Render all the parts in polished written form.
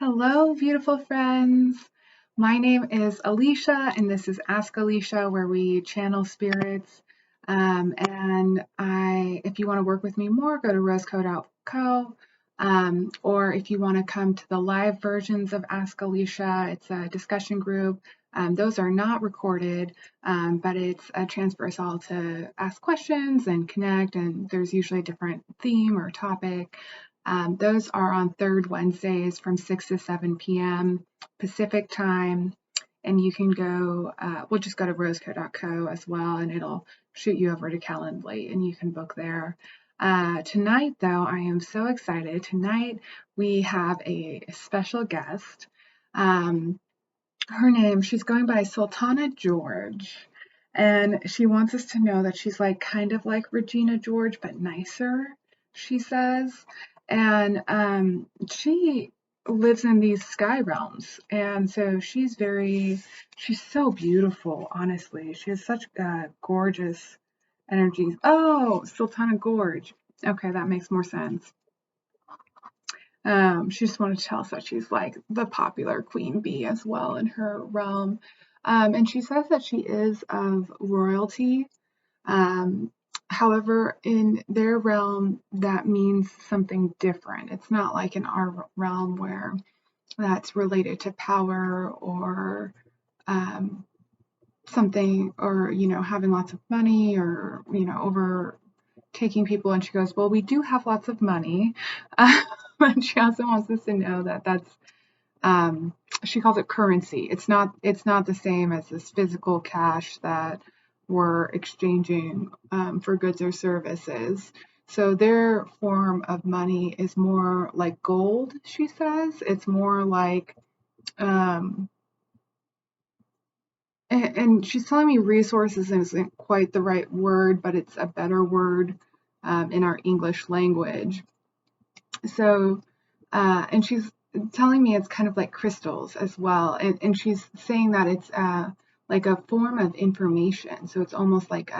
Hello, beautiful friends. My name is Alicia, and this is Ask Alicia, where we channel spirits. If you want to work with me more, go to roseco.co. Or if you want to come to the live versions of Ask Alicia, it's a discussion group. Those are not recorded, but it's a chance for us all to ask questions and connect, and there's usually a different theme or topic. Those are on third Wednesdays from 6 to 7 p.m. Pacific time. And you can go, we'll just go to roseco.co as well, and it'll shoot you over to Calendly, and you can book there. Tonight, though, I am so excited. Tonight, we have a special guest. She's going by Sultana Gorge. And she wants us to know that she's like kind of like Regina George, but nicer, she says. And she lives in these sky realms. And so she's so beautiful, honestly. She has such gorgeous energies. Oh, Sultana Gorge. Okay, that makes more sense. She just wanted to tell us that she's like the popular queen bee as well in her realm. And she says that she is of royalty. Um, However, in their realm, that means something different. It's not like in our realm where that's related to power or um, something, or, having lots of money or, overtaking people. And she goes, well, we do have lots of money. And she also wants us to know that that's she calls it currency. It's not the same as this physical cash that we're exchanging for goods or services. So their form of money is more like gold, she says. It's more like, and she's telling me resources isn't quite the right word, but it's a better word in our English language. So, and she's telling me it's kind of like crystals as well. And she's saying that it's like a form of information. So it's almost like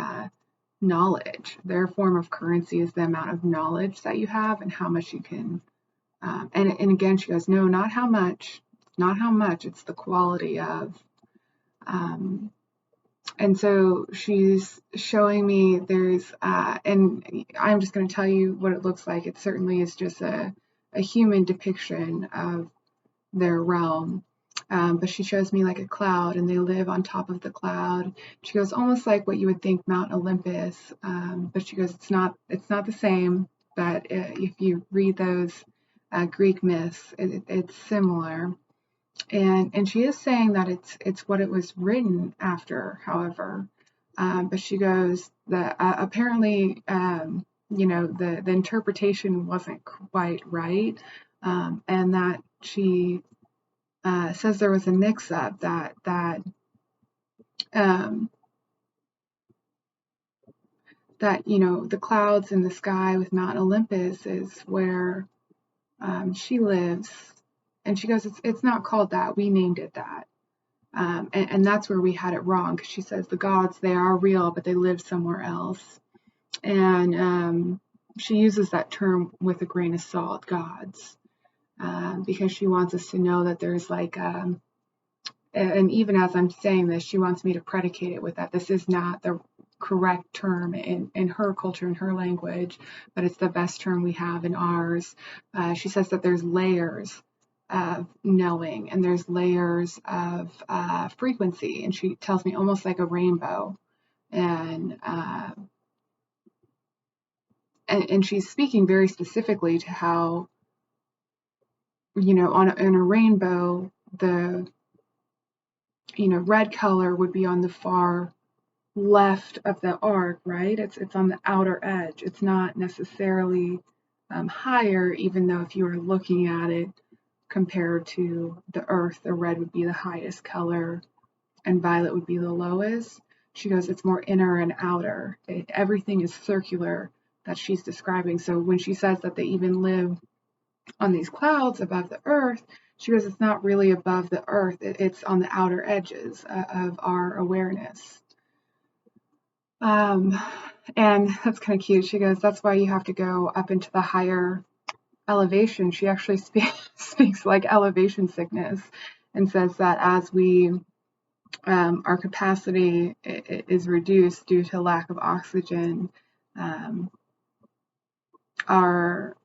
knowledge. Their form of currency is the amount of knowledge that you have and how much you can. And again, she goes, no, not how much, not how much. It's the quality of. And so she's showing me and I'm just going to tell you what it looks like. It certainly is just a human depiction of their realm. But she shows me like a cloud, and they live on top of the cloud. She goes, almost like what you would think Mount Olympus. But she goes, it's not the same. But if you read those Greek myths, it's similar. And she is saying that it's what it was written after, however. But she goes that apparently, the interpretation wasn't quite right, and that she says there was a mix-up um, that the clouds in the sky with Mount Olympus is where she lives, and she goes, it's not called that. We named it that. And that's where we had it wrong, because she says the gods, they are real, but they live somewhere else. And she uses that term with a grain of salt, gods, because she wants us to know that there's like, and even as I'm saying this, she wants me to predicate it with that. This is not the correct term in her culture, in her language, but it's the best term we have in ours. She says that there's layers of knowing, and there's layers of frequency, and she tells me almost like a rainbow. And she's speaking very specifically to how, in a rainbow, the red color would be on the far left of the arc, right? It's on the outer edge. It's not necessarily higher, even though if you were looking at it compared to the earth, the red would be the highest color and violet would be the lowest. She goes, it's more inner and outer. Everything is circular that she's describing. So when she says that they even live on these clouds above the earth, she goes, it's not really above the earth. It's on the outer edges of our awareness. And that's kind of cute. She goes, that's why you have to go up into the higher elevation, she actually speaks like elevation sickness, and says that as we our capacity is reduced due to lack of oxygen, our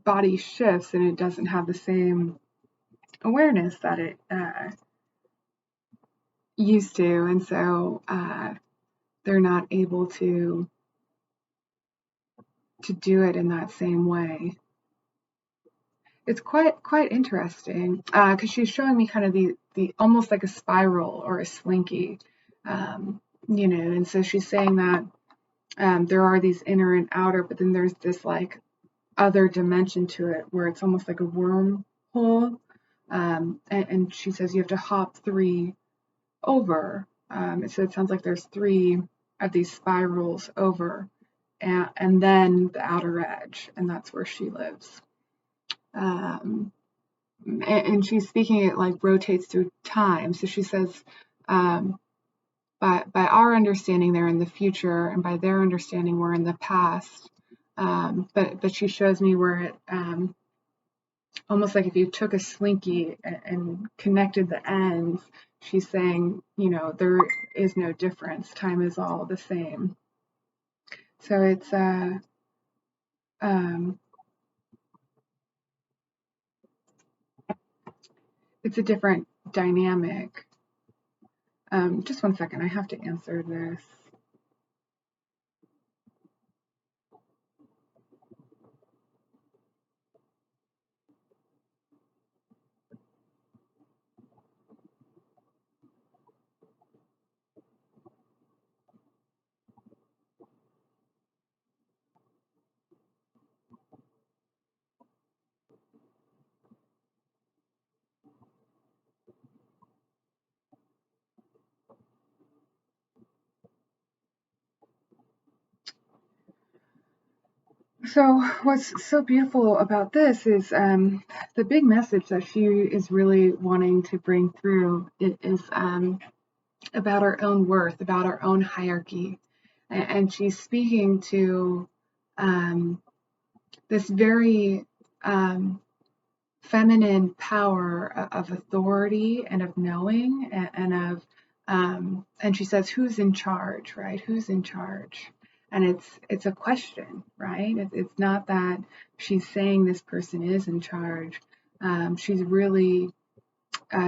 body shifts and it doesn't have the same awareness that it used to, and so they're not able to do it in that same way. It's quite interesting because she's showing me kind of the almost like a spiral or a slinky, and so she's saying that there are these inner and outer, but then there's this like other dimension to it where it's almost like a wormhole, and she says you have to hop 3 over. So it sounds like there's 3 of these spirals over, and then the outer edge, and that's where she lives. And she's speaking it like rotates through time. So she says, by our understanding, they're in the future, and by their understanding, we're in the past. But she shows me where it almost like if you took a slinky and connected the ends. She's saying, there is no difference. Time is all the same. So it's a different dynamic. Just one second, I have to answer this. So what's so beautiful about this is the big message that she is really wanting to bring through is about our own worth, about our own hierarchy. And she's speaking to this very feminine power of authority and of knowing and she says, who's in charge, right? Who's in charge? And it's a question, right? It's not that she's saying this person is in charge. She's really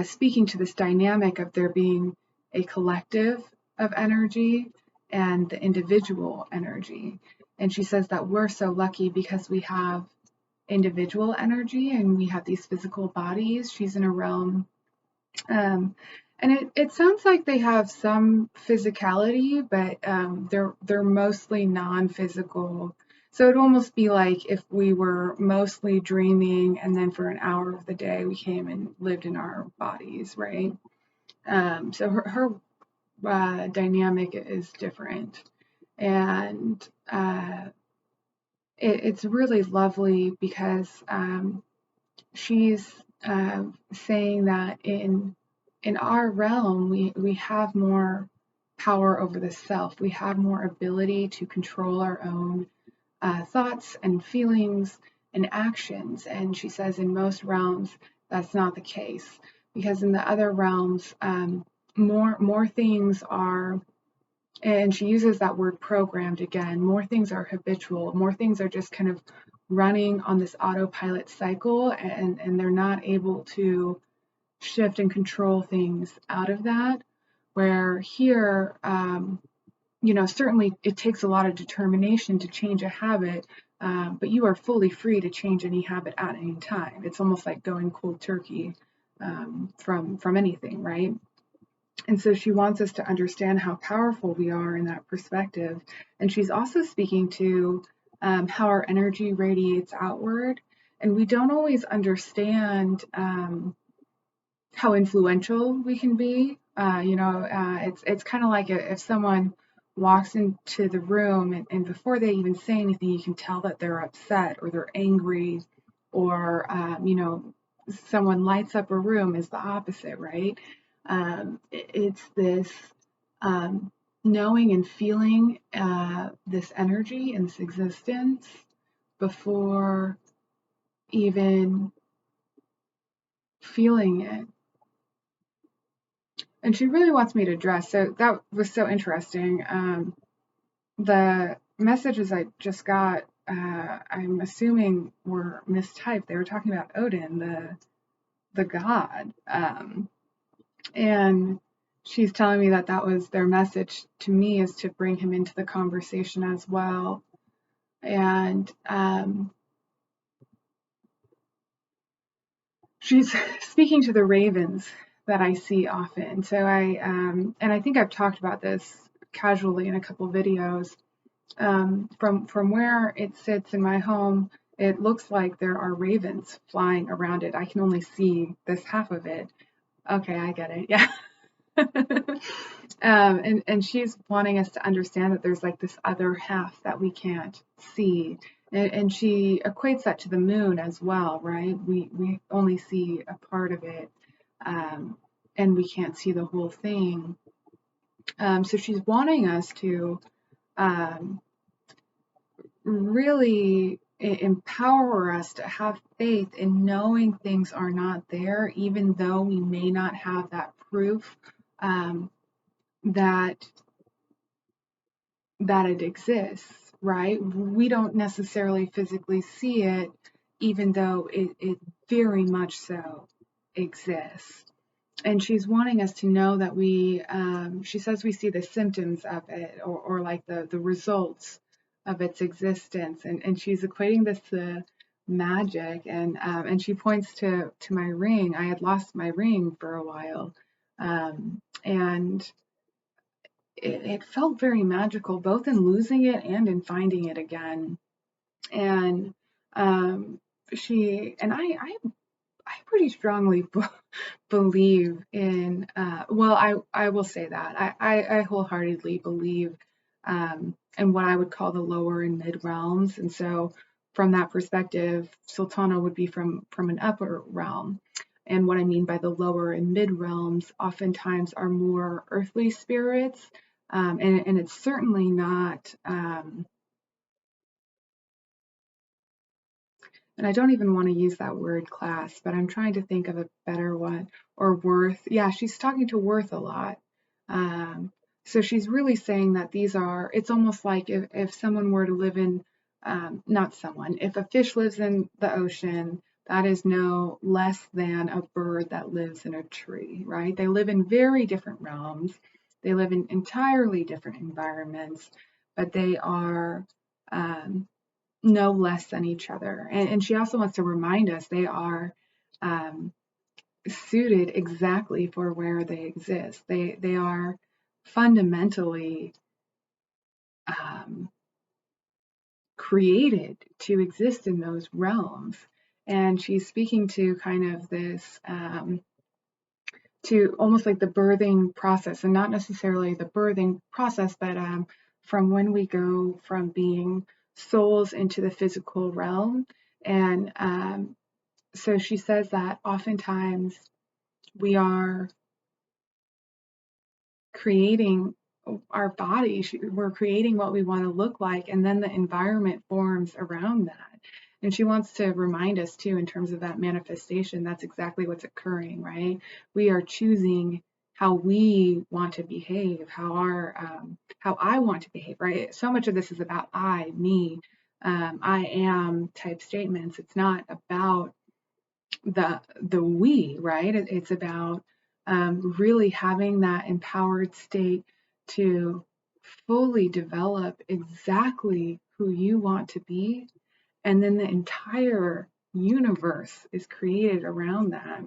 speaking to this dynamic of there being a collective of energy and the individual energy. And she says that we're so lucky because we have individual energy and we have these physical bodies. She's in a realm and it sounds like they have some physicality, but they're mostly non-physical. So it'd almost be like if we were mostly dreaming and then for an hour of the day we came and lived in our bodies, right? So her dynamic is different. And it's really lovely because she's saying that in our realm, we have more power over the self. We have more ability to control our own thoughts and feelings and actions. And she says in most realms, that's not the case, because in the other realms, more things are, and she uses that word programmed again, more things are habitual, more things are just kind of running on this autopilot cycle, and they're not able to shift and control things out of that. Where here, certainly it takes a lot of determination to change a habit, but you are fully free to change any habit at any time. It's almost like going cold turkey from anything, right? And so she wants us to understand how powerful we are in that perspective. And she's also speaking to how our energy radiates outward. And we don't always understand how influential we can be. It's kind of like if someone walks into the room and before they even say anything, you can tell that they're upset or they're angry, or someone lights up a room is the opposite, right? It's this knowing and feeling this energy and this existence before even feeling it. And she really wants me to dress. So that was so interesting. The messages I just got, I'm assuming were mistyped. They were talking about Odin, the god. And she's telling me that that was their message to me, is to bring him into the conversation as well. And she's speaking to the ravens that I see often. So and I think I've talked about this casually in a couple videos. From where it sits in my home, it looks like there are ravens flying around it. I can only see this half of it. Okay, I get it. Yeah. And she's wanting us to understand that there's like this other half that we can't see. And she equates that to the moon as well, right? We only see a part of it, and we can't see the whole thing. So she's wanting us to um, really empower us to have faith in knowing things are not there, even though we may not have that proof, that it exists, right? We don't necessarily physically see it, even though it very much so exists. And she's wanting us to know that she says we see the symptoms of it, or like the results of its existence. And she's equating this to magic. And she points to my ring. I had lost my ring for a while. And it felt very magical, both in losing it and in finding it again. And she and I pretty strongly believe in. Well, I will say that I wholeheartedly believe in what I would call the lower and mid realms, and so from that perspective, Sultana would be from an upper realm. And what I mean by the lower and mid realms oftentimes are more earthly spirits, and it's certainly not. And I don't even want to use that word class, but I'm trying to think of a better one. Or worth. Yeah, she's talking to worth a lot. Um, so she's really saying that it's almost like if someone were to live in, not someone, if a fish lives in the ocean, that is no less than a bird that lives in a tree, right? They live in very different realms. They live in entirely different environments, but they are um, no less than each other. And she also wants to remind us they are um, suited exactly for where they exist. They are fundamentally um, created to exist in those realms. And she's speaking to kind of this, to almost like the birthing process, and not necessarily the birthing process, but from when we go from being souls into the physical realm. And so she says that oftentimes we are creating our body, we're creating what we want to look like, and then the environment forms around that. And she wants to remind us too, in terms of that manifestation, that's exactly what's occurring, right? We are choosing how we want to behave, how I want to behave, right? So much of this is about I, me, I am type statements. It's not about the we, right? It's about really having that empowered state to fully develop exactly who you want to be, and then the entire universe is created around that.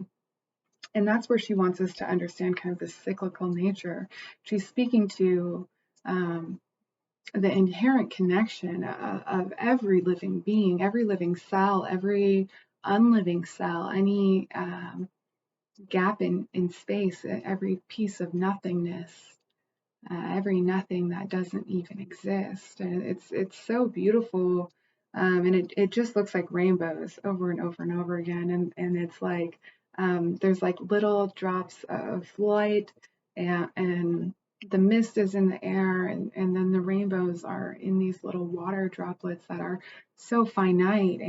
And that's where she wants us to understand kind of the cyclical nature. She's speaking to the inherent connection of every living being, every living cell, every unliving cell, any gap in space, every piece of nothingness, every nothing that doesn't even exist. And it's so beautiful. And it just looks like rainbows over and over and over again. And it's like there's like little drops of light, and the mist is in the air, and then the rainbows are in these little water droplets that are so finite,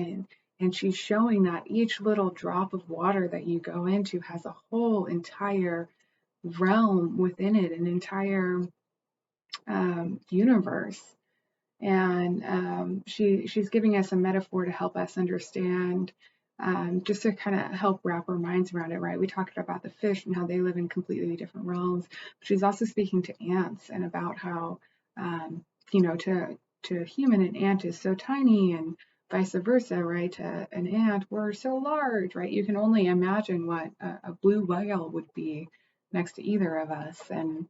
And she's showing that each little drop of water that you go into has a whole entire realm within it, an entire universe. And she's giving us a metaphor to help us understand, just to kind of help wrap our minds around it, right? We talked about the fish and how they live in completely different realms. But she's also speaking to ants and about how, to a human, an ant is so tiny, and vice versa, right? To an ant, we're so large, right? You can only imagine what a blue whale would be next to either of us. And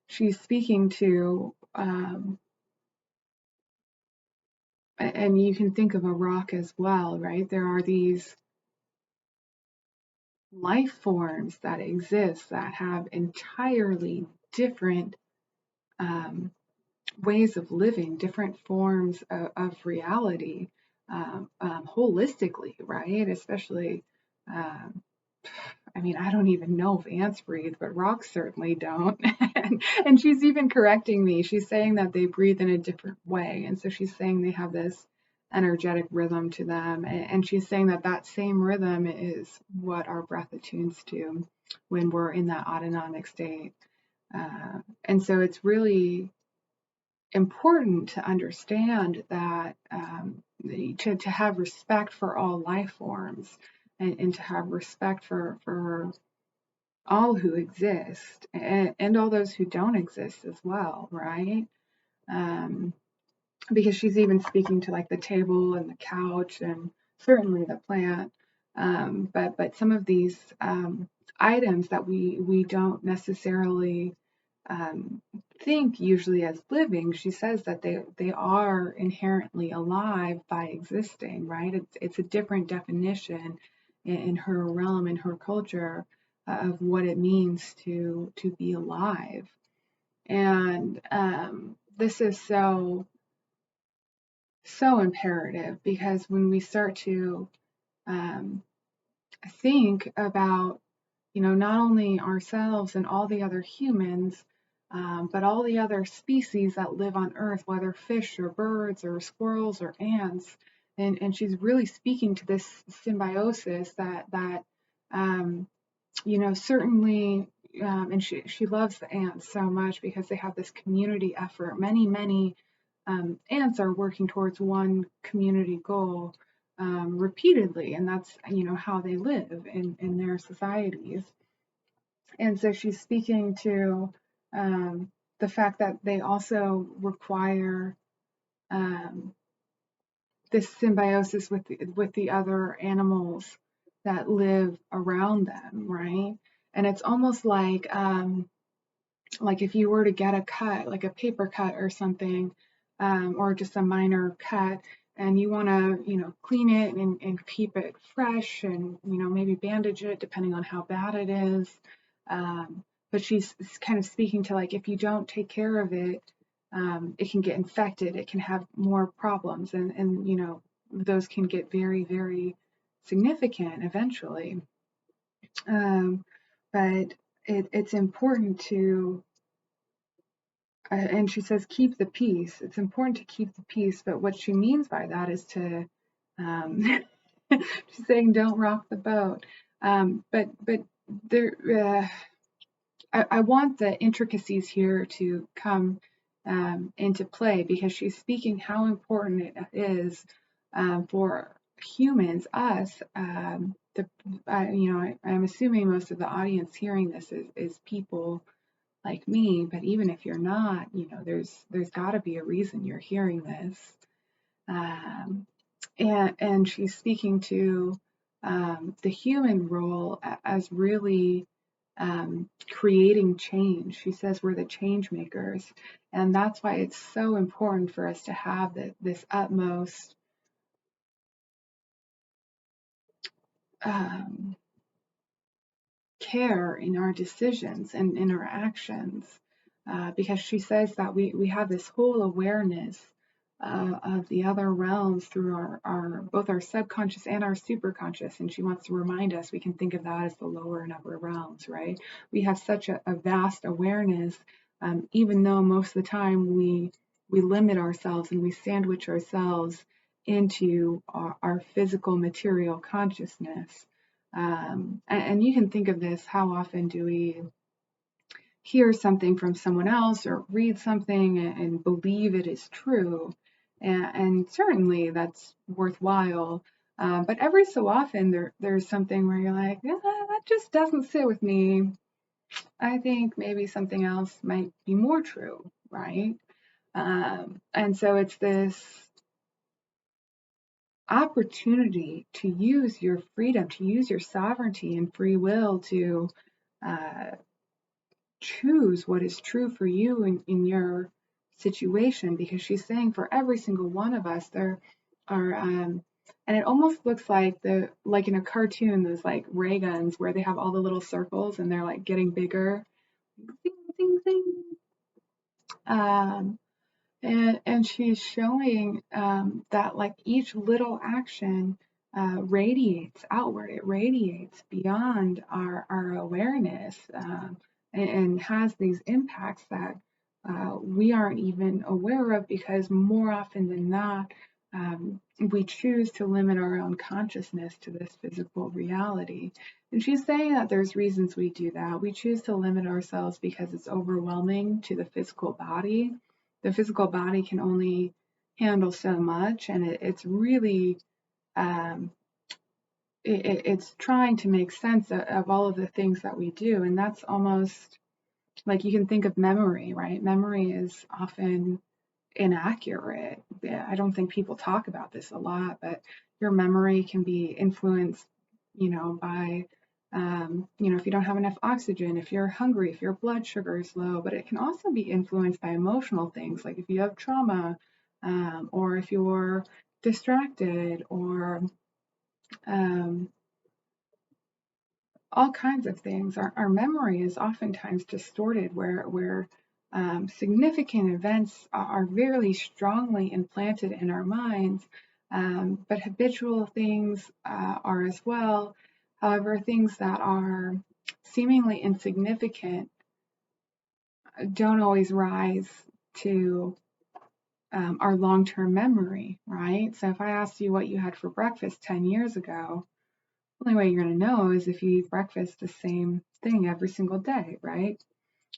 she's speaking to, and you can think of a rock as well, right? There are these life forms that exist that have entirely different ways of living, different forms of reality, holistically, right? Especially, um, I mean, I don't even know if ants breathe, but rocks certainly don't. And she's even correcting me. She's saying that they breathe in a different way. And so she's saying they have this energetic rhythm to them. And she's saying that that same rhythm is what our breath attunes to when we're in that autonomic state. And so it's really important to understand that, to have respect for all life forms, and to have respect for all who exist, and all those who don't exist as well, right? Um, because she's even speaking to like the table and the couch and certainly the plant. But some of these items that we don't necessarily think usually as living, she says that they are inherently alive by existing, right? It's a different definition in her realm, in her culture, of what it means to be alive. And this is so imperative, because when we start to um, think about, not only ourselves and all the other humans, but all the other species that live on Earth, whether fish or birds or squirrels or ants. And she's really speaking to this symbiosis that certainly, and she loves the ants so much because they have this community effort. Many ants are working towards one community goal repeatedly, and that's how they live in their societies. And so she's speaking to the fact that they also require um, this symbiosis with the other animals that live around them, right? And it's almost like if you were to get a cut, like a paper cut or something, or just a minor cut, and you want to, clean it and keep it fresh, and, maybe bandage it depending on how bad it is. But she's kind of speaking to like, if you don't take care of it, it can get infected, it can have more problems, and those can get very, very significant eventually. But it's important to, and she says, keep the peace. It's important to keep the peace, but what she means by that is to, she's saying, don't rock the boat. But there, I want the intricacies here to come into play, because she's speaking how important it is for humans, us. I'm assuming most of the audience hearing this is people like me, but even if you're not, there's got to be a reason you're hearing this. And she's speaking to the human role as really creating change. She says we're the change makers, and that's why it's so important for us to have this utmost care in our decisions and in our actions, because she says that we have this whole awareness of the other realms through our both our subconscious and our superconscious, and she wants to remind us we can think of that as the lower and upper realms, right? We have such a vast awareness, even though most of the time we limit ourselves and we sandwich ourselves into our physical material consciousness. And you can think of this, how often do we hear something from someone else or read something and believe it is true? And certainly that's worthwhile. But every so often there's something where you're like, yeah, that just doesn't sit with me. I think maybe something else might be more true, right? And so it's this opportunity to use your freedom, to use your sovereignty and free will to uh, choose what is true for you in your situation, because she's saying for every single one of us there are and it almost looks like in a cartoon, those like ray guns where they have all the little circles and they're like getting bigger, ding, ding, ding. Um, and she's showing that like each little action radiates outward, it radiates beyond our awareness, and has these impacts that we aren't even aware of, because more often than not, we choose to limit our own consciousness to this physical reality. And she's saying that there's reasons we do that. We choose to limit ourselves because it's overwhelming to the physical body. The physical body can only handle so much, and it's really um, it's trying to make sense of all of the things that we do. And that's almost like, you can think of memory, right? Memory is often inaccurate. Yeah, I don't think people talk about this a lot, but your memory can be influenced, by, if you don't have enough oxygen, if you're hungry, if your blood sugar is low, but it can also be influenced by emotional things, like if you have trauma, or if you're distracted, or um, all kinds of things. Our memory is oftentimes distorted, where significant events are very strongly implanted in our minds, but habitual things are as well. However, things that are seemingly insignificant don't always rise to our long-term memory, right? So if I asked you what you had for breakfast 10 years ago, the only way you're going to know is if you eat breakfast the same thing every single day, right?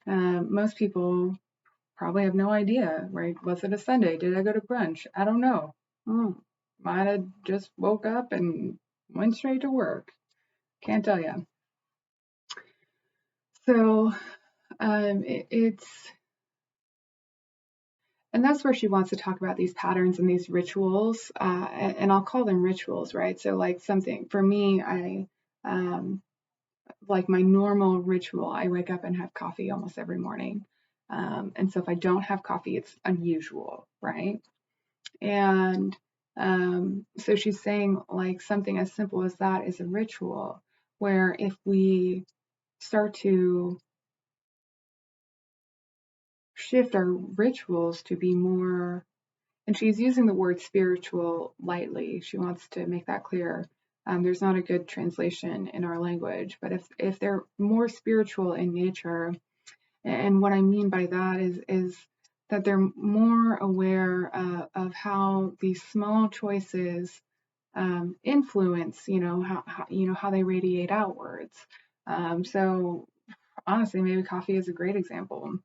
Most people probably have no idea, right? Was it a Sunday? Did I go to brunch? I don't know. Might have just woke up and went straight to work. Can't tell you. So it's, and that's where she wants to talk about these patterns and these rituals, and I'll call them rituals, right? So like something for me, like my normal ritual, I wake up and have coffee almost every morning. And so if I don't have coffee, it's unusual, right? And so she's saying like something as simple as that is a ritual, where if we start to shift our rituals to be more, and she's using the word spiritual lightly. She wants to make that clear. There's not a good translation in our language, but if they're more spiritual in nature, and what I mean by that is that they're more aware of how these small choices influence, how they radiate outwards. So honestly, maybe coffee is a great example.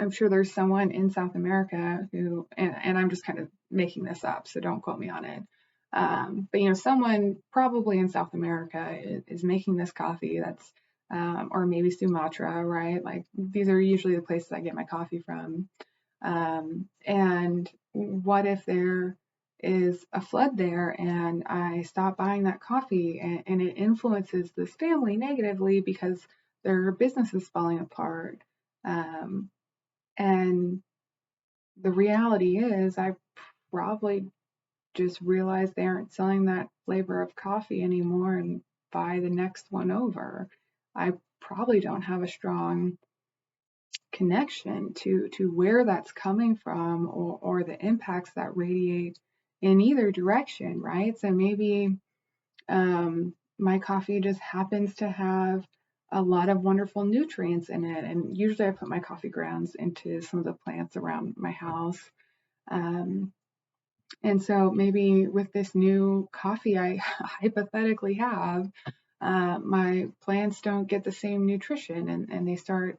I'm sure there's someone in South America who, and I'm just kind of making this up, so don't quote me on it. But someone probably in South America is making this coffee that's, or maybe Sumatra, right? Like these are usually the places I get my coffee from. And what if there is a flood there and I stop buying that coffee, and it influences this family negatively because their business is falling apart? And the reality is, I probably just realized they aren't selling that flavor of coffee anymore and buy the next one over. I probably don't have a strong connection to where that's coming from, or the impacts that radiate in either direction, right? So maybe my coffee just happens to have a lot of wonderful nutrients in it, and usually I put my coffee grounds into some of the plants around my house. Um, And so maybe with this new coffee I hypothetically have, my plants don't get the same nutrition, and they start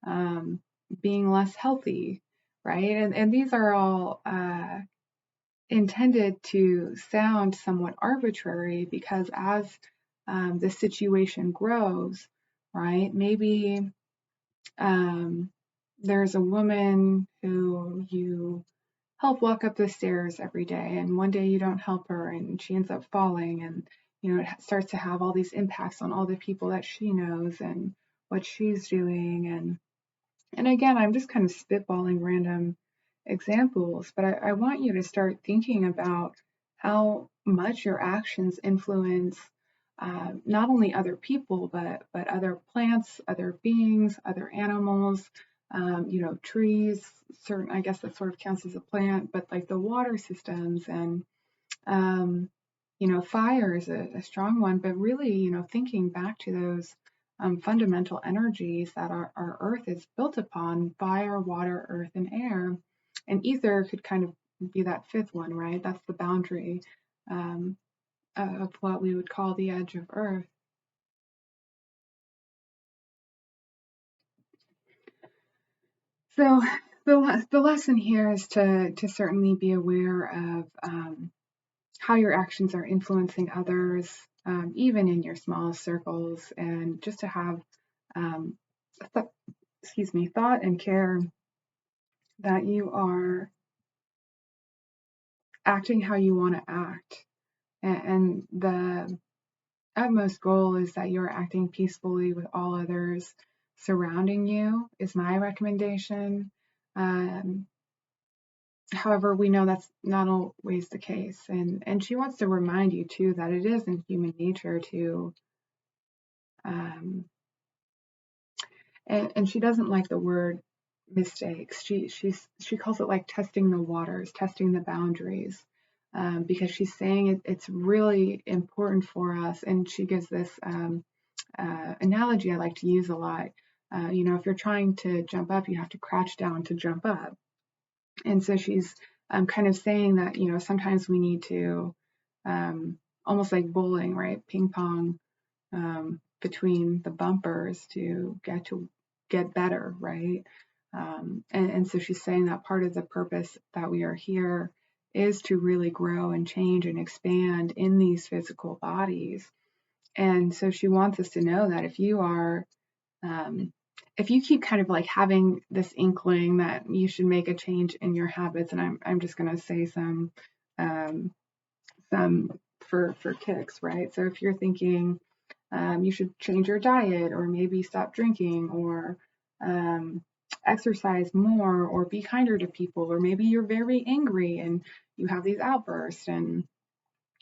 um, being less healthy, right? And these are all intended to sound somewhat arbitrary because as the situation grows, right? Maybe um, there's a woman who you help walk up the stairs every day, and one day you don't help her and she ends up falling, and it starts to have all these impacts on all the people that she knows and what she's doing. And again, I'm just kind of spitballing random examples, but I want you to start thinking about how much your actions influence not only other people, but other plants, other beings, other animals, trees. Certain, I guess that sort of counts as a plant, but like the water systems and um, fire is a strong one, but really, thinking back to those fundamental energies that our earth is built upon: fire, water, earth, and air. And ether could kind of be that fifth one, right? That's the boundary um, of what we would call the edge of earth. So the lesson here is to certainly be aware of how your actions are influencing others, even in your smallest circles, and just to have um, th- thought and care that you are acting how you want to act, and the utmost goal is that you're acting peacefully with all others surrounding you. Is my recommendation. Um, However, we know that's not always the case, and she wants to remind you too that it is in human nature to um, and she doesn't like the word mistakes. She calls it like testing the waters, testing the boundaries, because she's saying it's really important for us. And she gives this analogy I like to use a lot. If you're trying to jump up, you have to crouch down to jump up. And so she's kind of saying that sometimes we need to almost like bowling, right? Ping pong between the bumpers to get better, right? And so she's saying that part of the purpose that we are here is to really grow and change and expand in these physical bodies. And so she wants us to know that um, if you keep kind of like having this inkling that you should make a change in your habits, and I'm just going to say um, some for kicks, right? So if you're thinking you should change your diet, or maybe stop drinking, or um, exercise more, or be kinder to people, or maybe you're very angry and you have these outbursts, and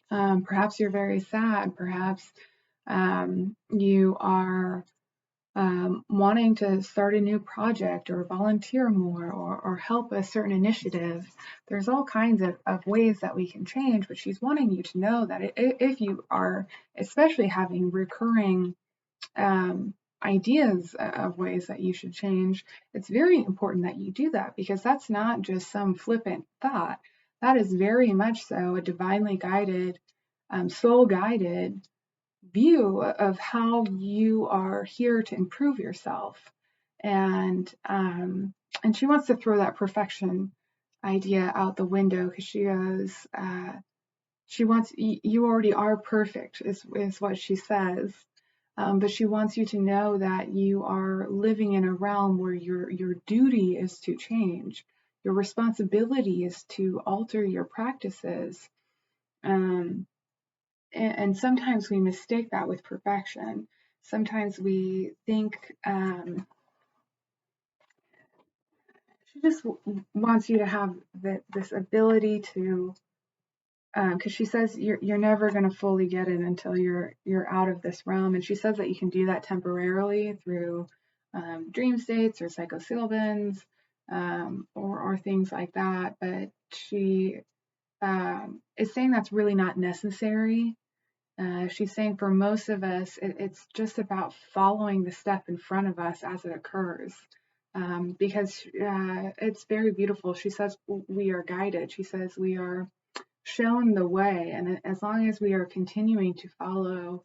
perhaps you're very sad, perhaps you are wanting to start a new project or volunteer more, or help a certain initiative. There's all kinds of ways that we can change, but she's wanting you to know that if you are especially having recurring um, ideas of ways that you should change, it's very important that you do that, because that's not just some flippant thought. That is very much so a divinely guided, soul guided view of how you are here to improve yourself. And she wants to throw that perfection idea out the window, because she goes, she wants you already are perfect, is what she says. But she wants you to know that you are living in a realm where your duty is to change. Your responsibility is to alter your practices. Um, and sometimes we mistake that with perfection. Sometimes we think she just wants you to have this ability to, because she says you're never going to fully get it until you're out of this realm, and she says that you can do that temporarily through dream states or psilocybins, or things like that. But she is saying that's really not necessary. She's saying for most of us, it's just about following the step in front of us as it occurs. Because it's very beautiful. She says we are guided. She says we are shown the way. And as long as we are continuing to follow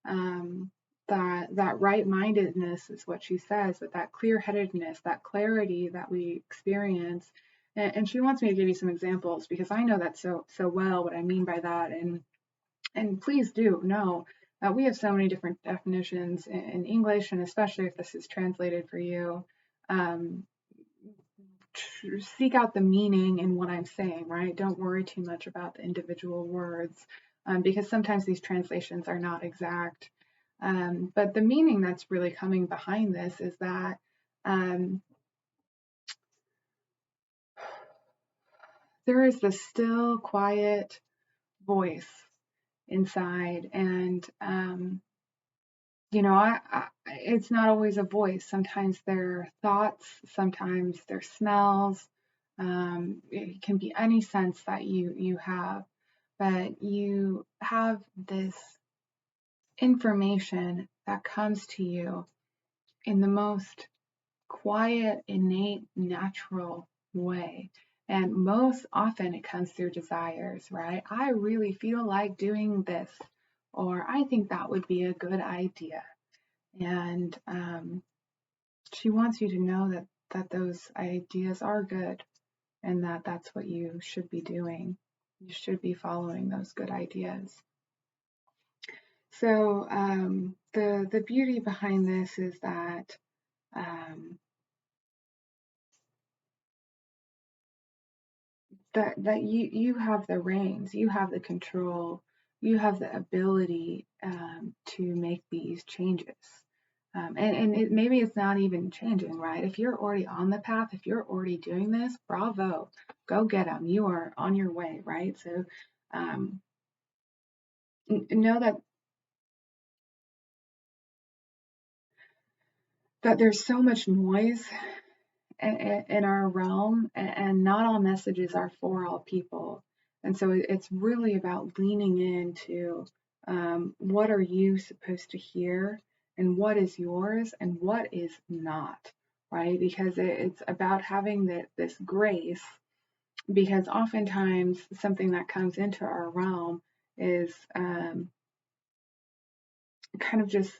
um, that right-mindedness is what she says, but that clear-headedness, that clarity that we experience. And she wants me to give you some examples because I know that so well what I mean by that. And please do know that we have so many different definitions in English, and especially if this is translated for you. Um, Seek out the meaning in what I'm saying, right? Don't worry too much about the individual words because sometimes these translations are not exact. But the meaning that's really coming behind this is that um, there is this still, quiet voice inside, and it's not always a voice. Sometimes they're thoughts, sometimes they're smells. It can be any sense that you have, but you have this information that comes to you in the most quiet, innate, natural way. And most often it comes through desires, right? I really feel like doing this, or I think that would be a good idea. And she wants you to know that those ideas are good and that that's what you should be doing. You should be following those good ideas. So the beauty behind this is that um, that you have the reins, you have the control, you have the ability to make these changes. And maybe it's not even changing, right? If you're already on the path, if you're already doing this, bravo, go get them. You are on your way, right? So um, know that there's so much noise in our realm, and not all messages are for all people. And so it's really about leaning into what are you supposed to hear, and what is yours, and what is not, right? Because it's about having this grace, because oftentimes something that comes into our realm is kind of just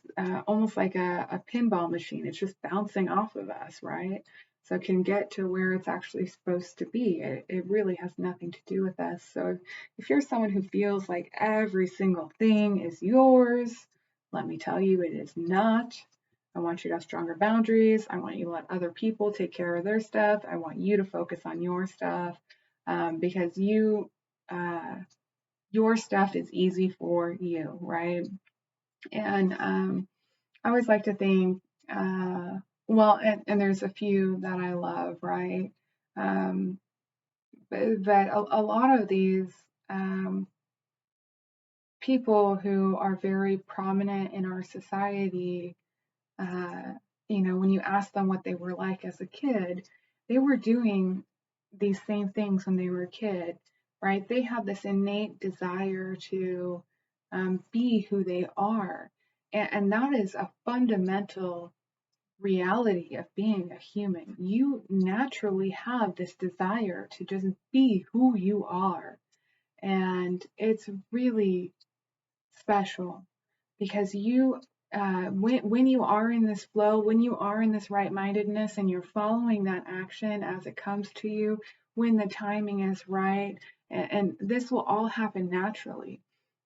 almost like a pinball machine. It's just bouncing off of us, right? So it can get to where it's actually supposed to be. It really has nothing to do with us. So if you're someone who feels like every single thing is yours, let me tell you, it is not. I want you to have stronger boundaries. I want you to let other people take care of their stuff. I want you to focus on your stuff because your stuff is easy for you, right? And I always like to think, and there's a few that I love, right? Um, but a lot of these um, people who are very prominent in our society, uh, when you ask them what they were like as a kid, they were doing these same things when they were a kid, right? They have this innate desire to be who they are. And that is a fundamental reality of being a human. You naturally have this desire to just be who you are. And it's really special because when you are in this flow, when you are in this right-mindedness and you're following that action as it comes to you, when the timing is right, and this will all happen naturally.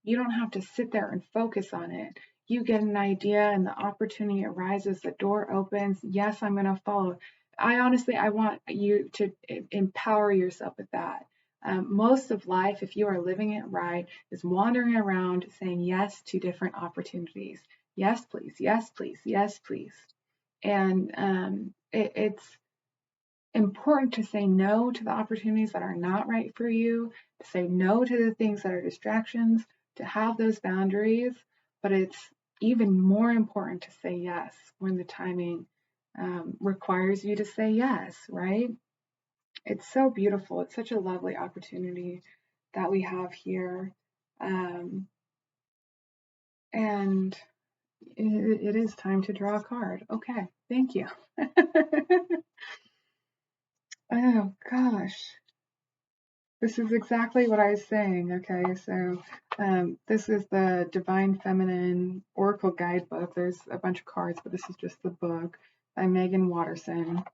You don't have to sit there and focus on it. You get an idea and the opportunity arises, the door opens. Yes, I'm going to follow. I want you to empower yourself with that. Most of life, if you are living it right, is wandering around saying yes to different opportunities. Yes, please. Yes, please. Yes, please. And it's important to say no to the opportunities that are not right for you, to say no to the things that are distractions, to have those boundaries. But it's even more important to say yes when the timing requires you to say yes, right? It's so beautiful. It's such a lovely opportunity that we have here. Um, and it is time to draw a card. Okay, thank you. Oh gosh. This is exactly what I was saying. Okay, so this is the Divine Feminine Oracle Guidebook. There's a bunch of cards, but this is just the book by Megan Watterson.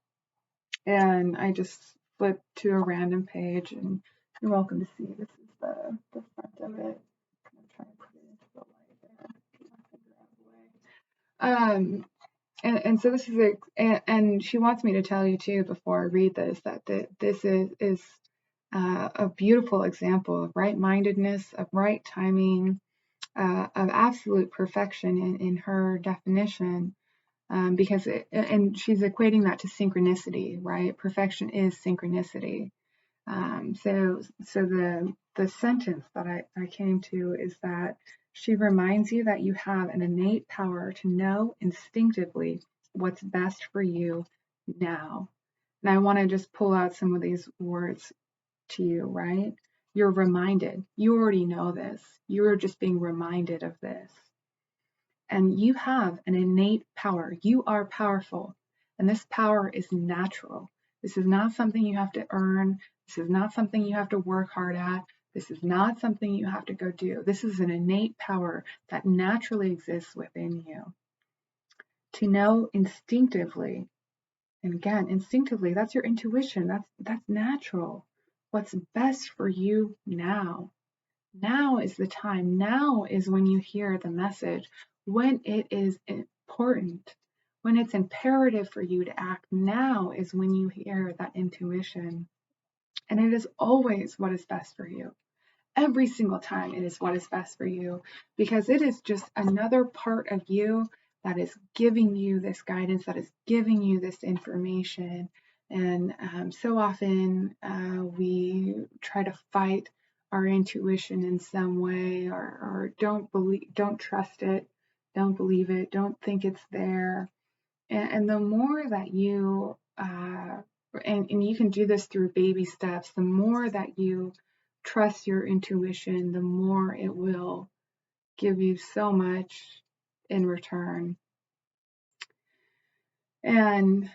And I just flipped to a random page, and you're welcome to see. This is the front of it. I'm trying to put it into the light there. Get my finger out of the way. And so this is and she wants me to tell you too before I read this that this is a beautiful example of right-mindedness, of right timing, of absolute perfection in her definition. Because and she's equating that to synchronicity, right? Perfection is synchronicity. So the sentence that I came to is that she reminds you that you have an innate power to know instinctively what's best for you now. And I want to just pull out some of these words to you, right? You're reminded. You already know this. You're just being reminded of this. And you have an innate power. You are powerful. And this power is natural. This is not something you have to earn. This is not something you have to work hard at. This is not something you have to go do. This is an innate power that naturally exists within you. To know instinctively, and again, instinctively, that's your intuition. That's natural. What's best for you now. Now is the time. Now is when you hear the message, when it is important, when it's imperative for you to act. Now is when you hear that intuition. And it is always what is best for you. Every single time it is what is best for you, because it is just another part of you that is giving you this guidance, that is giving you this information. And so often we try to fight our intuition in some way, or don't trust it, don't believe it, don't think it's there. And the more that you and you can do this through baby steps, the more that you trust your intuition, the more it will give you so much in return. And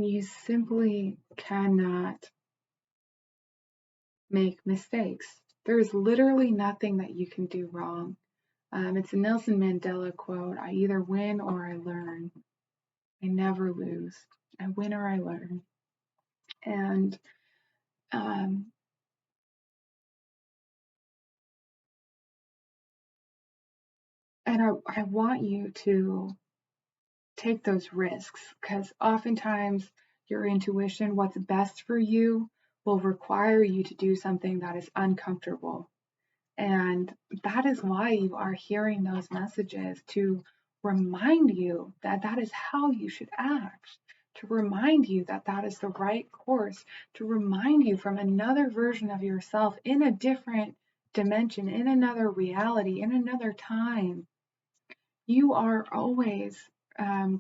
you simply cannot make mistakes. There is literally nothing that you can do wrong. It's a Nelson Mandela quote: I either win or I learn. I never lose. I win or I learn. And um, I want you to take those risks, because oftentimes your intuition, what's best for you, will require you to do something that is uncomfortable. And that is why you are hearing those messages, to remind you that that is how you should act, to remind you that that is the right course, to remind you from another version of yourself in a different dimension, in another reality, in another time. You are always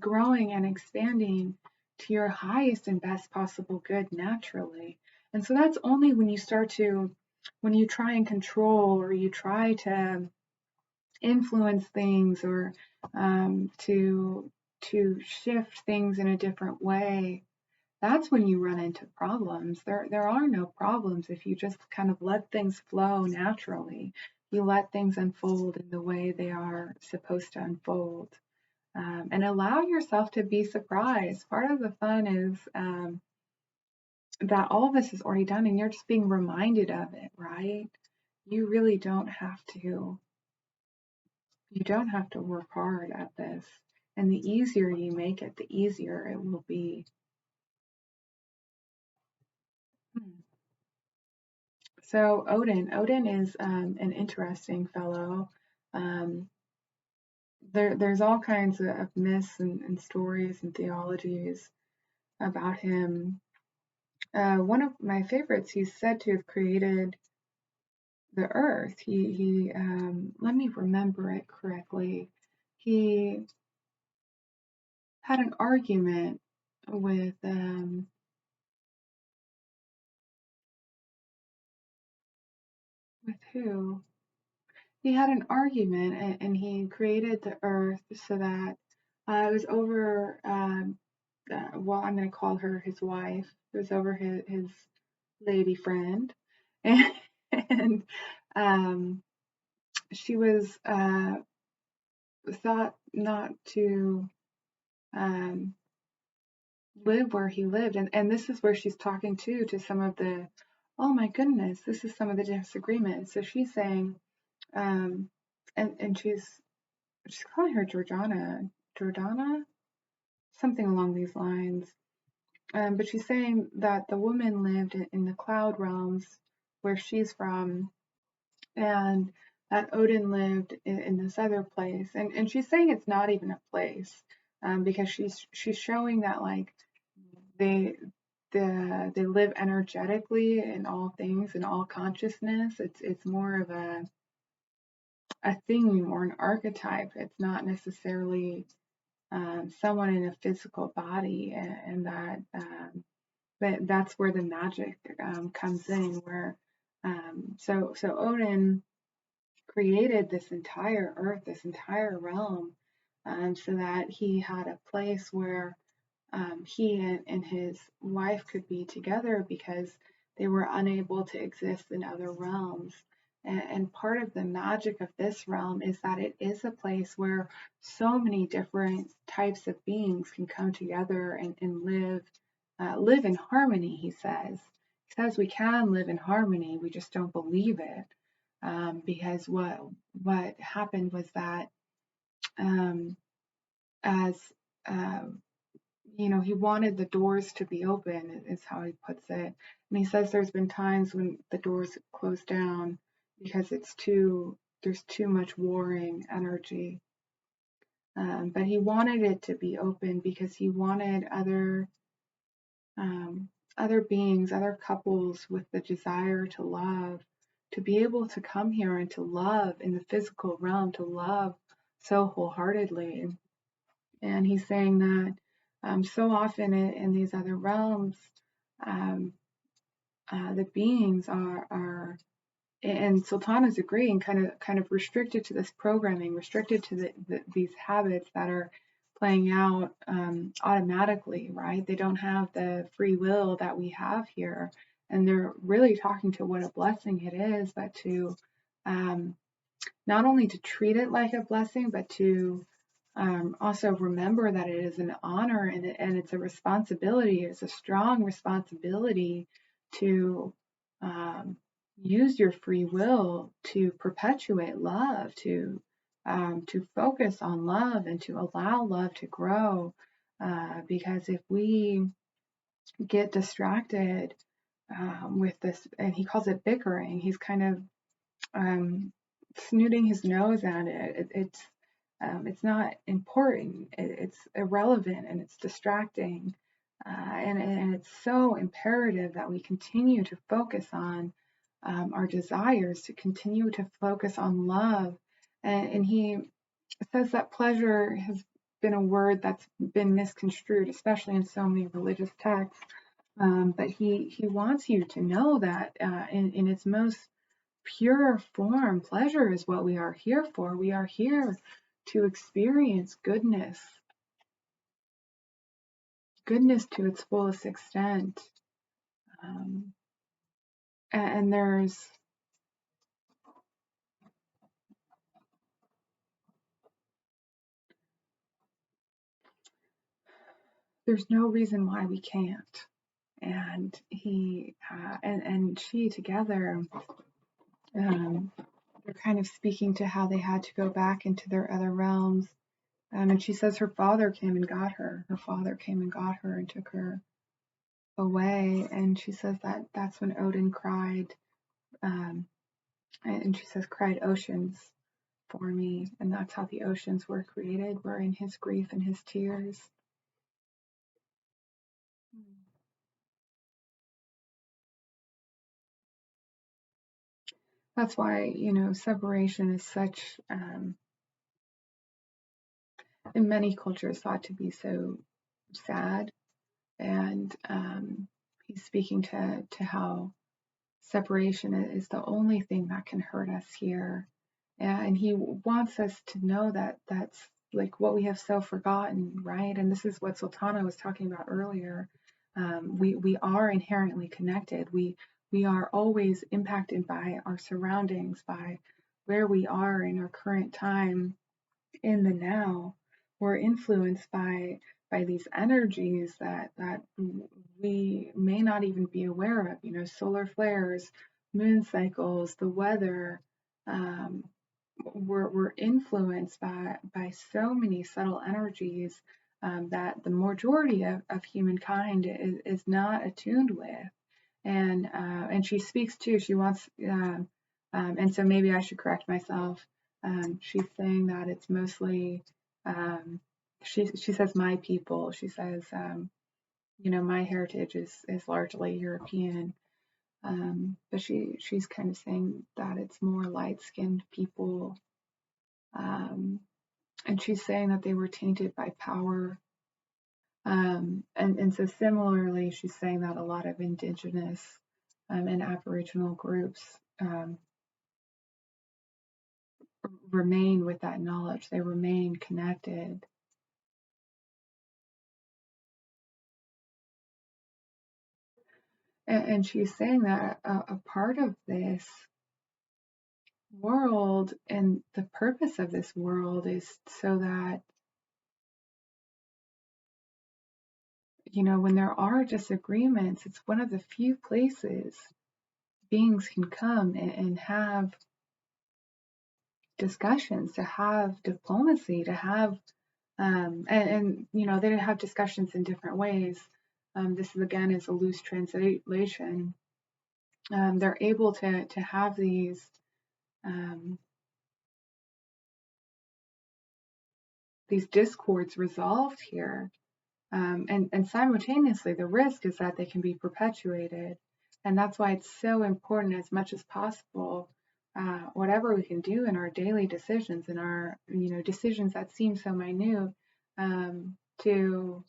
growing and expanding to your highest and best possible good naturally. And so that's only when you start to, when you try and control, or you try to influence things, or to shift things in a different way. That's when you run into problems. There are no problems if you just kind of let things flow naturally. You let things unfold in the way they are supposed to unfold, and allow yourself to be surprised. Part of the fun is that all of this is already done, and you're just being reminded of it, right? You really don't have to. You don't have to work hard at this. And the easier you make it, the easier it will be. So Odin is an interesting fellow. Um, there's all kinds of myths and stories and theologies about him. One of my favorites, he's said to have created the earth. He let me remember it correctly. He had an argument with who? He had an argument, and he created the earth so that it was over. well, I'm going to call her his wife. It was over his lady friend, and, and she was thought not to um, live where he lived, and this is where she's talking to some of the, oh my goodness, this is some of the disagreements. So she's saying, um, and she's calling her Jordana, something along these lines. But she's saying that the woman lived in the cloud realms where she's from, and that Odin lived in this other place. And she's saying it's not even a place, because she's showing that like they they live energetically in all things, in all consciousness. It's more of a thing or an archetype. It's not necessarily someone in a physical body, and that but that's where the magic comes in. Where so Odin created this entire earth, this entire realm, so that he had a place where he and his wife could be together because they were unable to exist in other realms. And part of the magic of this realm is that it is a place where so many different types of beings can come together and live in harmony. He says we can live in harmony. We just don't believe it, because what happened was that um, as uh, he wanted the doors to be open, is how he puts it. And he says there's been times when the doors close down because there's too much warring energy. But he wanted it to be open because he wanted um, other beings, other couples with the desire to love, to be able to come here and to love in the physical realm, to love so wholeheartedly. And he's saying that so often in these other realms, um, the beings are, and Sultana's agreeing, kind of restricted to this programming, restricted to these habits that are playing out automatically, right? They don't have the free will that we have here, and they're really talking to what a blessing it is, but to um, not only to treat it like a blessing, but to also remember that it is an honor, and it's a responsibility. It's a strong responsibility to use your free will to perpetuate love, to focus on love, and to allow love to grow. Because if we get distracted with this, and he calls it bickering, he's kind of snooting his nose at it. It's not important. It's irrelevant, and it's distracting. And it's so imperative that we continue to focus on our desires, to continue to focus on love. And he says that pleasure has been a word that's been misconstrued, especially in so many religious texts. But he wants you to know that in its most pure form, pleasure is what we are here for. We are here to experience goodness to its fullest extent. Um, and there's no reason why we can't. And he and she together, they're kind of speaking to how they had to go back into their other realms. And she says her father came and got her. Her father came and got her and took her away. And she says that that's when Odin cried. And she says, cried oceans for me. And that's how the oceans were created, were in his grief and his tears. That's why, separation is such, in many cultures, thought to be so sad. And he's speaking to how separation is the only thing that can hurt us here. And he wants us to know that like what we have so forgotten, right? And this is what Sultana was talking about earlier. We are inherently connected. We are always impacted by our surroundings, by where we are in our current time, in the now. We're influenced by these energies that we may not even be aware of. Solar flares, moon cycles, the weather. Um, we're influenced by so many subtle energies that the majority of humankind is not attuned with. And she speaks too. She wants, and so maybe I should correct myself. She's saying that it's mostly, she says my people. She says, my heritage is largely European. But she's kind of saying that it's more light-skinned people. And she's saying that they were tainted by power. And so similarly, she's saying that a lot of indigenous and Aboriginal groups remain with that knowledge. They remain connected. And she's saying that a part of this world and the purpose of this world is so that, when there are disagreements, it's one of the few places beings can come and have discussions, to have diplomacy, to have and they have discussions in different ways. This again is a loose translation. They're able to have um, these discords resolved here, and simultaneously the risk is that they can be perpetuated, and that's why it's so important, as much as possible, whatever we can do in our daily decisions, in our decisions that seem so minute, to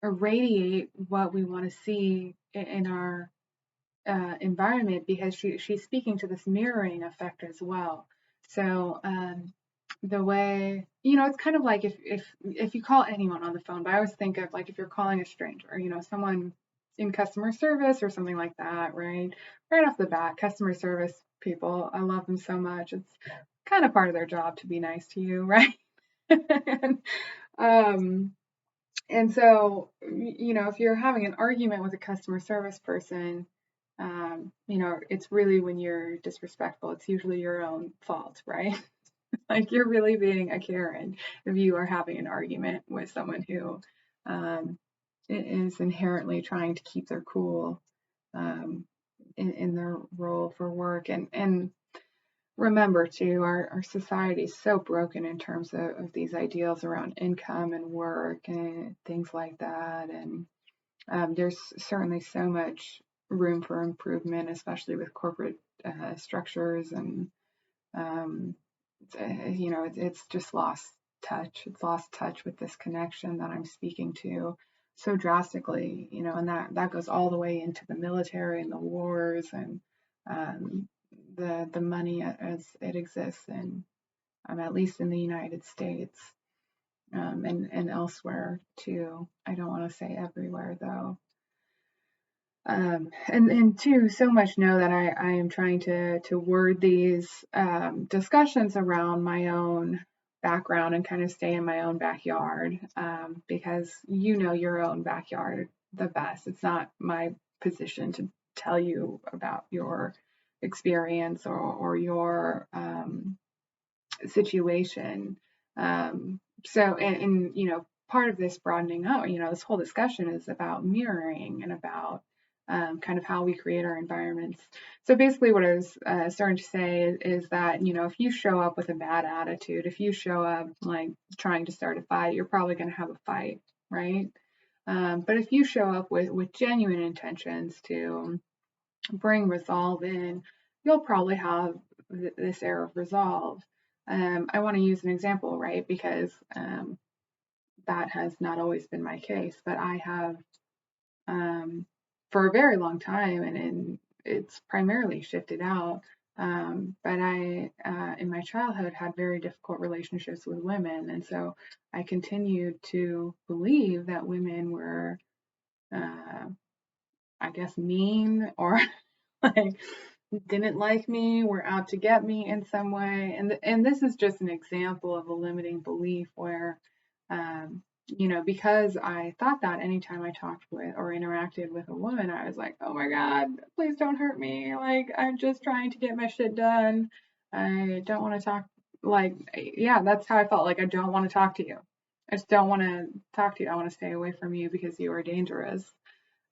irradiate what we want to see in our environment, because she's speaking to this mirroring effect as well. So the way, it's kind of like if you call anyone on the phone, but I always think of, like, if you're calling a stranger, someone in customer service or something like that, right off the bat, customer service people, I love them so much. It's kind of part of their job to be nice to you, right? and, um, and so, if you're having an argument with a customer service person, it's really, when you're disrespectful, it's usually your own fault, right? Like, you're really being a Karen if you are having an argument with someone who is inherently trying to keep their cool in their role for work. And remember too, our society is so broken in terms of these ideals around income and work and things like that. And there's certainly so much room for improvement, especially with corporate structures. And it's just lost touch. It's lost touch with this connection that I'm speaking to so drastically, and that goes all the way into the military and the wars and um, the money as it exists in, at least in the United States, and elsewhere too. I don't want to say everywhere though. And two, so much know that I am trying to word these discussions around my own background and kind of stay in my own backyard, because your own backyard the best. It's not my position to tell you about your experience or your situation. So, and part of this broadening out, this whole discussion is about mirroring and about kind of how we create our environments. So basically what I was starting to say is that, if you show up with a bad attitude, if you show up like trying to start a fight, you're probably going to have a fight, right? But if you show up with genuine intentions to bring resolve in, you'll probably have this air of resolve. I want to use an example, right? Because that has not always been my case, but I have for a very long time, and it's primarily shifted out. But I, in my childhood, had very difficult relationships with women. And so I continued to believe that women were, uh, I guess, mean or like didn't like me, were out to get me in some way. And this is just an example of a limiting belief where, because I thought that anytime I talked with or interacted with a woman, I was like, oh my God, please don't hurt me. Like, I'm just trying to get my shit done. I don't want to talk. Like, yeah, that's how I felt. Like, I don't want to talk to you. I just don't want to talk to you. I want to stay away from you because you are dangerous.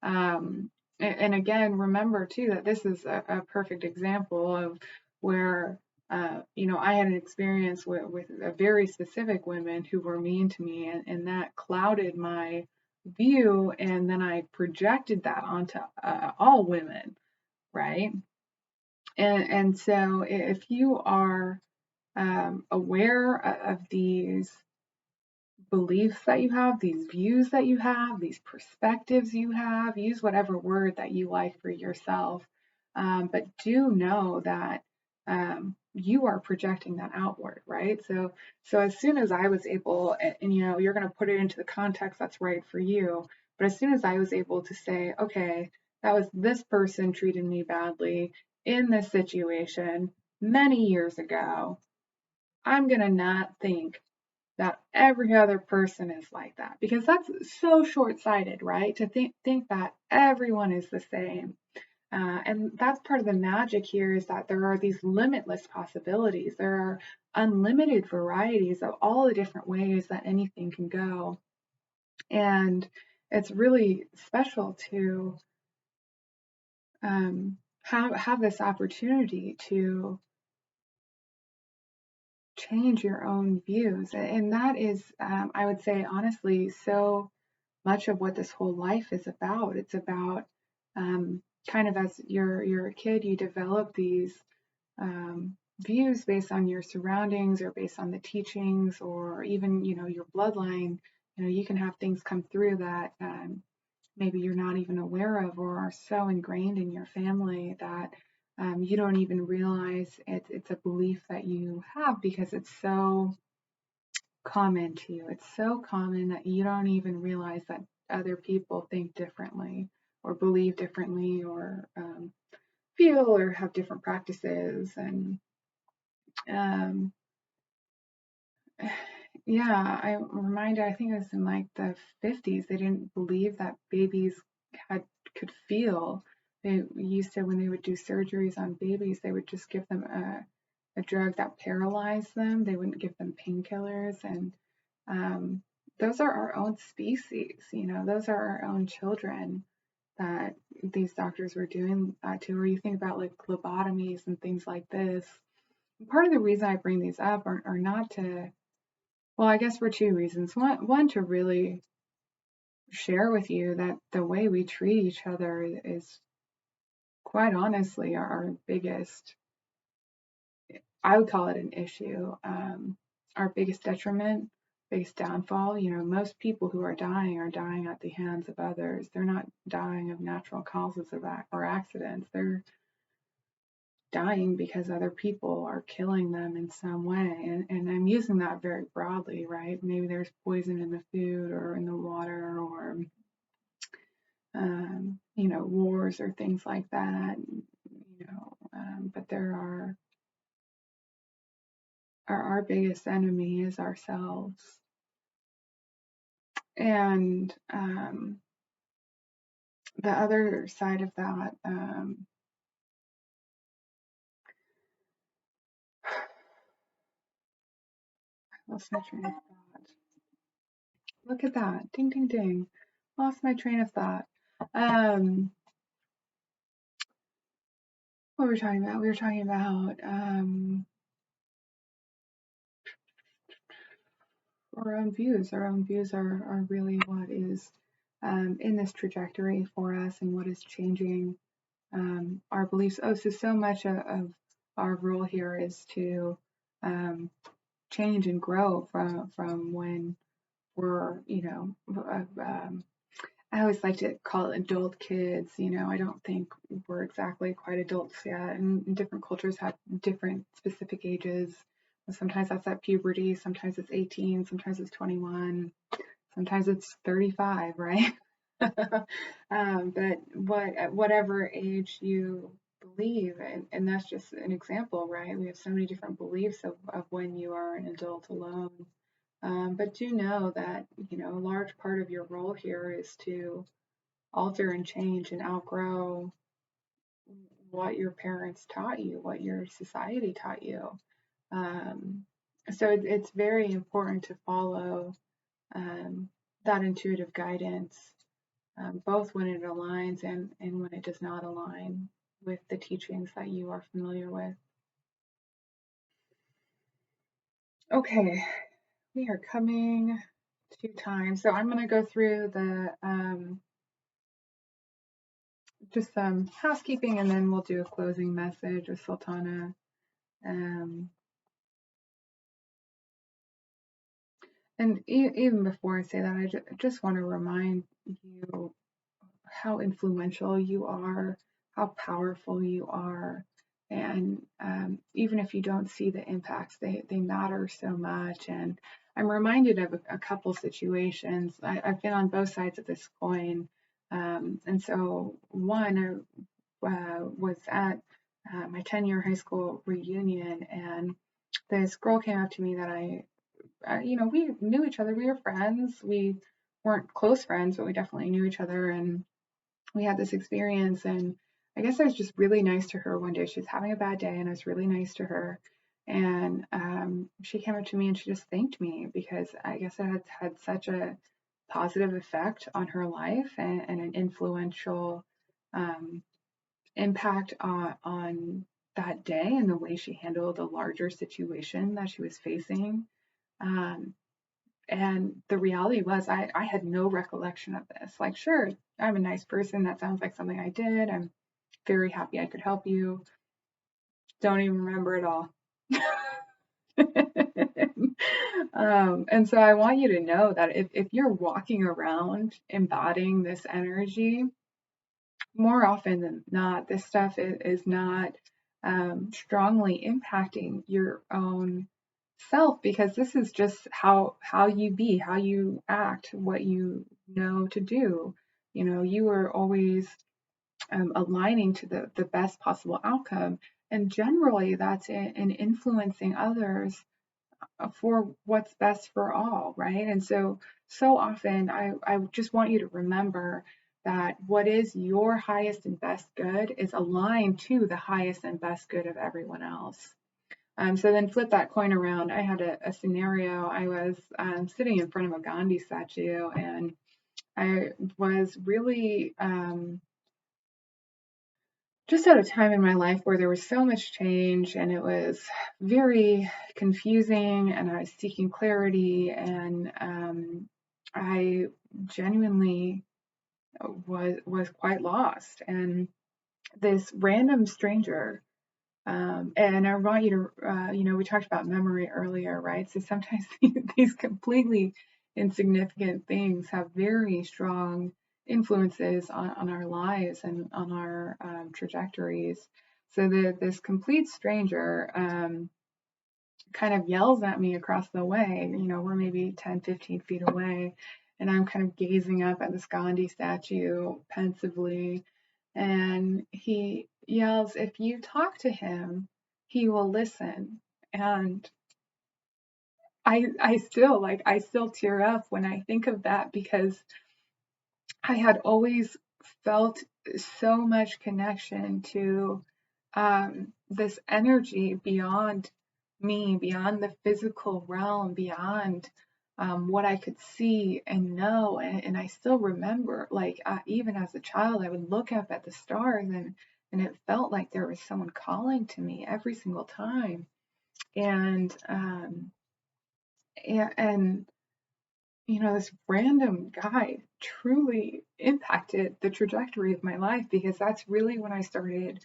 Um, and again, remember too that this is a perfect example of where, I had an experience with a very specific women who were mean to me, and that clouded my view, and then I projected that onto all women, right? And so if you are aware of these beliefs that you have, these views that you have, these perspectives you have, use whatever word that you like for yourself. But do know that you are projecting that outward, right? So as soon as I was able, and you're going to put it into the context that's right for you, but as soon as I was able to say, okay, that was this person treated me badly in this situation many years ago, I'm going to not think that every other person is like that, because that's so short-sighted, right? To think that everyone is the same. And that's part of the magic here, is that there are these limitless possibilities. There are unlimited varieties of all the different ways that anything can go. And it's really special to have this opportunity to change your own views. And that is, I would say, honestly, so much of what this whole life is about. It's about kind of, as you're a kid, you develop these views based on your surroundings or based on the teachings, or even your bloodline. You can have things come through that maybe you're not even aware of, or are so ingrained in your family that you don't even realize it's a belief that you have, because it's so common to you. It's so common that you don't even realize that other people think differently or believe differently, or feel or have different practices. And um, yeah, I'm reminded, I think it was in like the 50s, they didn't believe that babies could feel. They used to, when they would do surgeries on babies, they would just give them a drug that paralyzed them. They wouldn't give them painkillers. And um, those are our own species, those are our own children that these doctors were doing that to. Or you think about like lobotomies and things like this. Part of the reason I bring these up are not to, well, I guess for two reasons. One, to really share with you that the way we treat each other is quite honestly our biggest, I would call it an issue, our biggest detriment, biggest downfall. Most people who are dying at the hands of others. They're not dying of natural causes or accidents. They're dying because other people are killing them in some way. And I'm using that very broadly, right? Maybe there's poison in the food or in the water, or wars or things like that. But there are our biggest enemy is ourselves. And the other side of that, I lost my train of thought. Look at that. Ding, ding, ding. Lost my train of thought. What were we talking about? We were talking about our own views. Our own views are really what is in this trajectory for us, and what is changing our beliefs. So much of our role here is to change and grow from when we're, I always like to call it adult kids. I don't think we're exactly quite adults yet, and different cultures have different specific ages. Sometimes that's at puberty, sometimes it's 18, sometimes it's 21, sometimes it's 35, right? But at whatever age you believe, and that's just an example, right? We have so many different beliefs of when you are an adult alone. But do know that, a large part of your role here is to alter and change and outgrow what your parents taught you, what your society taught you. Um, so it's very important to follow that intuitive guidance, both when it aligns and when it does not align with the teachings that you are familiar with. Okay, we are coming to time. So I'm going to go through the just some housekeeping, and then we'll do a closing message with Sultana. Um, and even before I say that, I just want to remind you how influential you are, how powerful you are. And even if you don't see the impacts, they matter so much. And I'm reminded of a couple situations. I've been on both sides of this coin. And so one, was at my 10-year high school reunion, and this girl came up to me that we knew each other. We were friends. We weren't close friends, but we definitely knew each other. And we had this experience, and I guess I was just really nice to her one day. She was having a bad day, and I was really nice to her. And she came up to me and she just thanked me because I guess it had such a positive effect on her life, and an influential um, impact on that day and the way she handled a larger situation that she was facing. Um, and the reality was, I had no recollection of this. Like, sure, I'm a nice person. That sounds like something I did. I'm very happy I could help you. Don't even remember it all. And so I want you to know that if you're walking around embodying this energy, more often than not, this stuff is not strongly impacting your own self, because this is just how you be, how you act, what you know to do. You are always aligning to the best possible outcome, and generally that's in influencing others for what's best for all, right? And so often I just want you to remember that what is your highest and best good is aligned to the highest and best good of everyone else. So then flip that coin around. I had a scenario. I was sitting in front of a Gandhi statue, and I was really just at a time in my life where there was so much change, and it was very confusing, and I was seeking clarity, and I genuinely was quite lost. And this random stranger, and I want you to, we talked about memory earlier, right? So sometimes these completely insignificant things have very strong influences on our lives and on our trajectories. So this complete stranger kind of yells at me across the way. We're maybe 10, 15 feet away, and I'm kind of gazing up at this Gandhi statue pensively, and he yells, "If you talk to him, he will listen." And I still tear up when I think of that, because I had always felt so much connection to this energy beyond me, beyond the physical realm, beyond what I could see and know. And I still remember, like, even as a child, I would look up at the stars, and it felt like there was someone calling to me every single time. And and this random guy truly impacted the trajectory of my life, because that's really when I started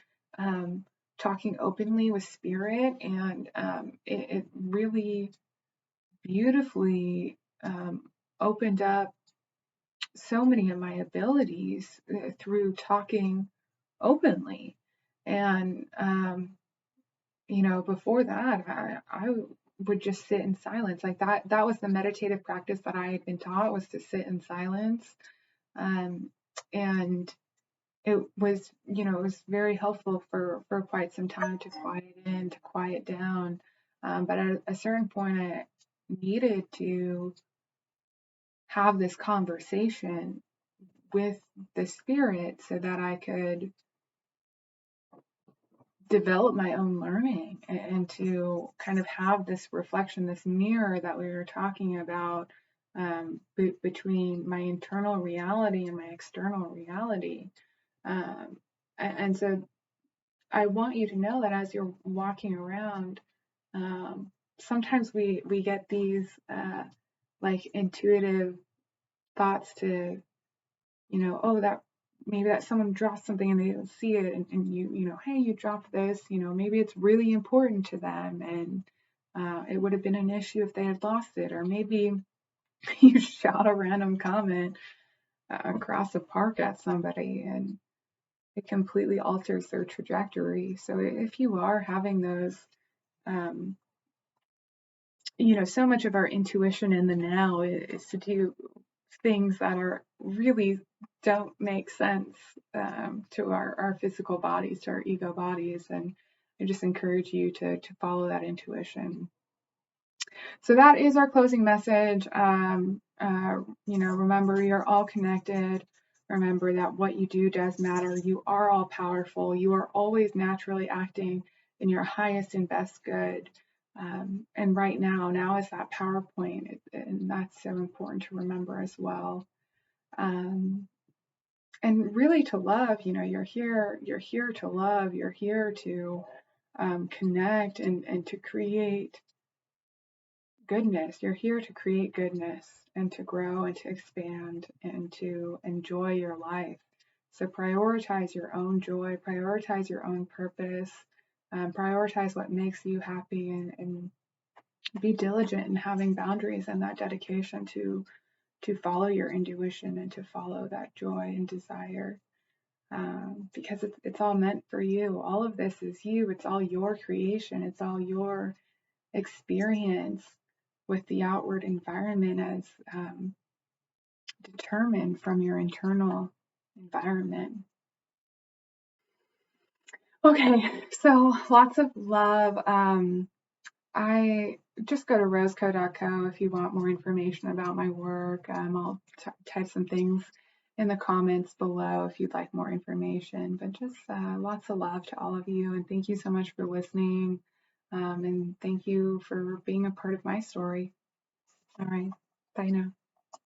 talking openly with spirit, and it really beautifully opened up so many of my abilities through talking openly. And, before that, I would just sit in silence. Like that was the meditative practice that I had been taught, was to sit in silence. Um, and it was very helpful for quite some time to quiet in, to quiet down. But at a certain point, I needed to have this conversation with the spirit so that I could develop my own learning, and to kind of have this reflection, this mirror that we were talking about, between my internal reality and my external reality. Um, and so I want you to know that as you're walking around, um, sometimes we get these like intuitive thoughts to, oh, that maybe that someone dropped something and they don't see it, and hey, you dropped this, maybe it's really important to them, and it would have been an issue if they had lost it. Or maybe you shout a random comment across a park at somebody, and it completely alters their trajectory. So if you are having those, um, so much of our intuition in the now is to do things that are really don't make sense, to our physical bodies, to our ego bodies. And I just encourage you to follow that intuition. So that is our closing message. Remember, you're all connected. Remember that what you do does matter. You are all powerful. You are always naturally acting in your highest and best good. And right now is that PowerPoint, and that's so important to remember as well. And really to love, you're here to love, you're here to connect, and to create goodness. You're here to create goodness, and to grow, and to expand, and to enjoy your life. So prioritize your own joy, prioritize your own purpose, prioritize what makes you happy, and be diligent in having boundaries and that dedication to follow your intuition and to follow that joy and desire. Because it's all meant for you. All of this is you. It's all your creation. It's all your experience with the outward environment as determined from your internal environment. Okay, so lots of love. I just go to roseco.co if you want more information about my work. I'll type some things in the comments below if you'd like more information. But just lots of love to all of you, and thank you so much for listening. And thank you for being a part of my story. All right, bye now.